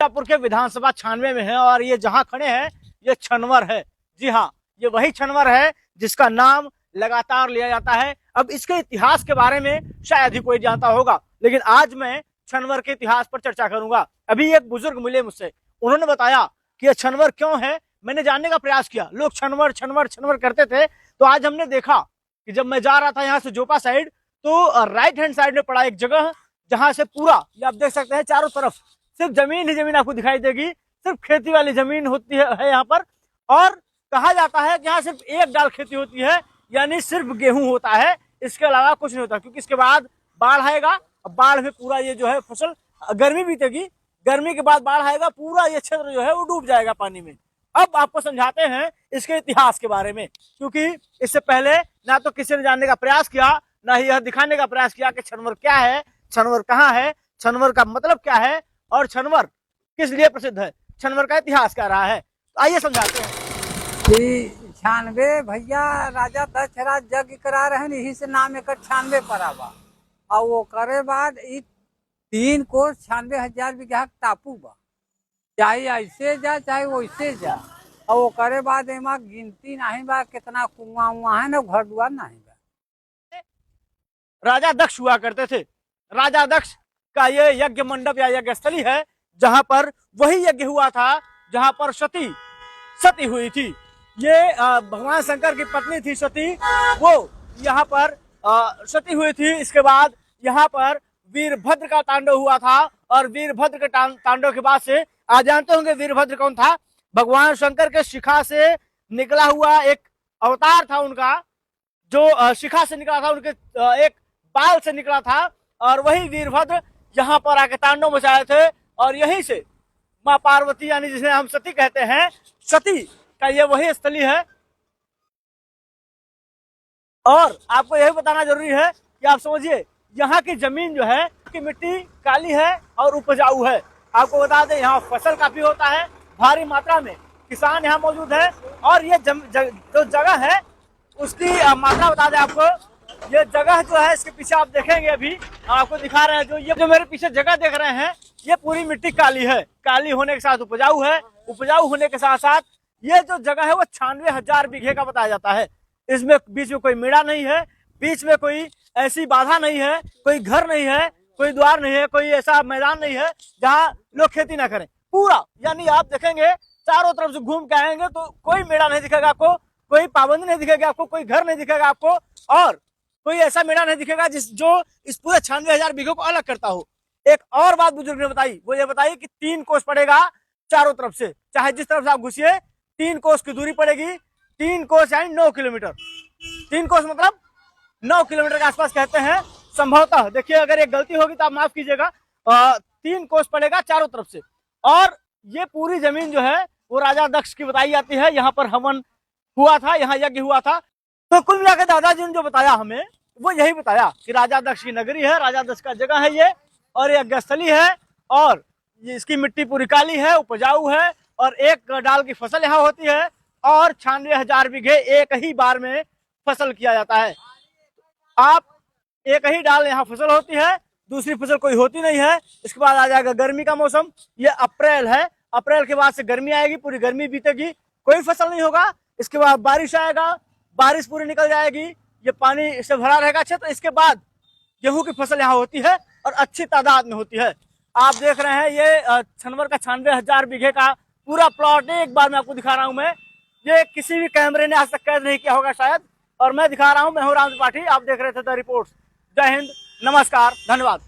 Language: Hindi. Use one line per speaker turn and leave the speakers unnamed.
मिर्जापुर के विधानसभा 96 में है और ये जहां खड़े हैं ये छनवर है। जी हाँ, ये वही छनवर है जिसका नाम लगातार लिया जाता है। अब इसके इतिहास के बारे में शायद ही कोई जानता होगा, लेकिन आज मैं छनवर के इतिहास पर चर्चा करूंगा। अभी एक बुजुर्ग मिले मुझसे, उन्होंने बताया कि यह छनवर क्यों है। मैंने जानने का प्रयास किया, लोग छनवर छनवर छनवर करते थे, तो आज हमने देखा कि जब मैं जा रहा था यहाँ से जोपा साइड, तो राइट हैंड साइड में पड़ा एक जगह जहां से पूरा ये आप देख सकते हैं चारों तरफ सिर्फ जमीन ही जमीन आपको दिखाई देगी, सिर्फ खेती वाली जमीन होती है यहाँ पर। और कहा जाता है कि यहाँ सिर्फ एक डाल खेती होती है, यानी सिर्फ गेहूं होता है, इसके अलावा कुछ नहीं होता, क्योंकि इसके बाद बाढ़ आएगा, बाढ़ में पूरा ये जो है फसल, गर्मी बीतेगी, गर्मी के बाद बाढ़ आएगा, पूरा ये क्षेत्र जो है वो डूब जाएगा पानी में। अब आपको समझाते हैं इसके इतिहास के बारे में, क्योंकि इससे पहले ना तो किसी ने जानने का प्रयास किया, ना ही यह दिखाने का प्रयास किया कि छनवर क्या है, छनवर कहाँ है, छनवर का मतलब क्या है और छनवर किस लिए प्रसिद्ध है, छनवर का इतिहास क्या रहा है। तो आइए समझाते हैं।
96 भैया राजा दशरथ यज्ञ करा रहे हैं, यही से नाम एक 96 पड़ा बा। और वो करे बाद 3 कोस 96,000 बीघा टापू बा, चाहे ऐसे जा चाहे वैसे जा। और वो करे बाद एमा गिनती नहीं बा कितना कुआं उआ है ना, घर दुआर नहीं बा।
राजा दक्ष हुआ करते थे। राजा दक्ष का ये यज्ञ मंडप या यज्ञ स्थली है, जहां पर वही यज्ञ हुआ था जहां पर सती हुई थी। ये भगवान शंकर की पत्नी थी सती, वो यहाँ पर सती हुई थी। इसके बाद यहाँ पर वीरभद्र का तांडव हुआ था, और वीरभद्र के तांडव के बाद से आज जानते होंगे वीरभद्र कौन था। भगवान शंकर के शिखा से निकला हुआ एक अवतार था उनका, जो शिखा से निकला था, उनके एक बाल से निकला था, और वही वीरभद्र यहाँ पर आके तांडव मचाए थे। और यहीं से माँ पार्वती, यानी जिसे हम सती कहते हैं, सती का ये वही स्थली है। और आपको यही बताना जरूरी है कि आप समझिए यहाँ की जमीन जो है की मिट्टी काली है और उपजाऊ है। आपको बता दें यहाँ फसल काफी होता है, भारी मात्रा में किसान यहाँ मौजूद है। और ये जो जगह है उसकी मात्रा बता दें आपको, ये जगह जो है इसके पीछे आप देखेंगे, अभी आपको दिखा रहे हैं, जो मेरे पीछे जगह देख रहे हैं, ये पूरी मिट्टी काली है। काली होने के साथ उपजाऊ है, उपजाऊ होने के साथ साथ ये जो जगह है वो 96,000 बीघे का बताया जाता है। इसमें बीच में कोई मेड़ा नहीं है, बीच में कोई ऐसी बाधा नहीं है, कोई घर नहीं है, कोई द्वार नहीं है, कोई ऐसा मैदान नहीं है जहाँ लोग खेती ना करें। पूरा यानी आप देखेंगे चारों तरफ से घूम के आएंगे तो कोई मेड़ा नहीं दिखेगा आपको, कोई पाबंदी नहीं दिखेगा आपको, कोई घर नहीं दिखेगा आपको, और कोई ऐसा मेड़ा नहीं दिखेगा जो इस पूरे 96,000 बीघों को अलग करता हो। एक और बात बुजुर्ग ने बताई, वो ये बताई कि 3 कोस पड़ेगा चारों तरफ से, चाहे जिस तरफ से आप घुसिए 3 कोस की दूरी पड़ेगी। 3 कोस यानी 9 किलोमीटर, 3 कोस मतलब 9 किलोमीटर के आसपास कहते हैं संभवतः। देखिए अगर ये गलती होगी तो आप माफ कीजिएगा। 3 कोस पड़ेगा चारों तरफ से, और ये पूरी जमीन जो है वो राजा दक्ष की बताई जाती है। यहाँ पर हवन हुआ था, यहाँ यज्ञ हुआ था। तो कुल मिलाकर दादाजी ने जो बताया हमें, वो यही बताया कि राजा दक्ष की नगरी है, राजा दक्ष का जगह है ये, और ये यज्ञस्थली है, और ये इसकी मिट्टी पूरी काली है, उपजाऊ है, और एक डाल की फसल यहाँ होती है, और 96,000 बीघे एक ही बार में फसल किया जाता है। आप एक ही डाल यहाँ फसल होती है, दूसरी फसल कोई होती नहीं है। इसके बाद आ जाएगा गर्मी का मौसम, ये अप्रैल है, अप्रैल के बाद से गर्मी आएगी, पूरी गर्मी बीतेगी, कोई फसल नहीं होगा। इसके बाद बारिश आएगा, बारिश पूरी निकल जाएगी, ये पानी इससे भरा रहेगा क्षेत्र। इसके बाद गेहूं की फसल यहाँ होती है और अच्छी तादाद में होती है। आप देख रहे हैं ये छनवर का 96,000 बीघे का पूरा प्लॉट एक बार मैं आपको दिखा रहा हूं। मैं ये किसी भी कैमरे ने आज तक कैद नहीं किया होगा शायद, और मैं दिखा रहा हूं। मैं हूं राम त्रिपाठी, आप देख रहे थे द रिपोर्ट्स। जय हिंद, नमस्कार, धन्यवाद।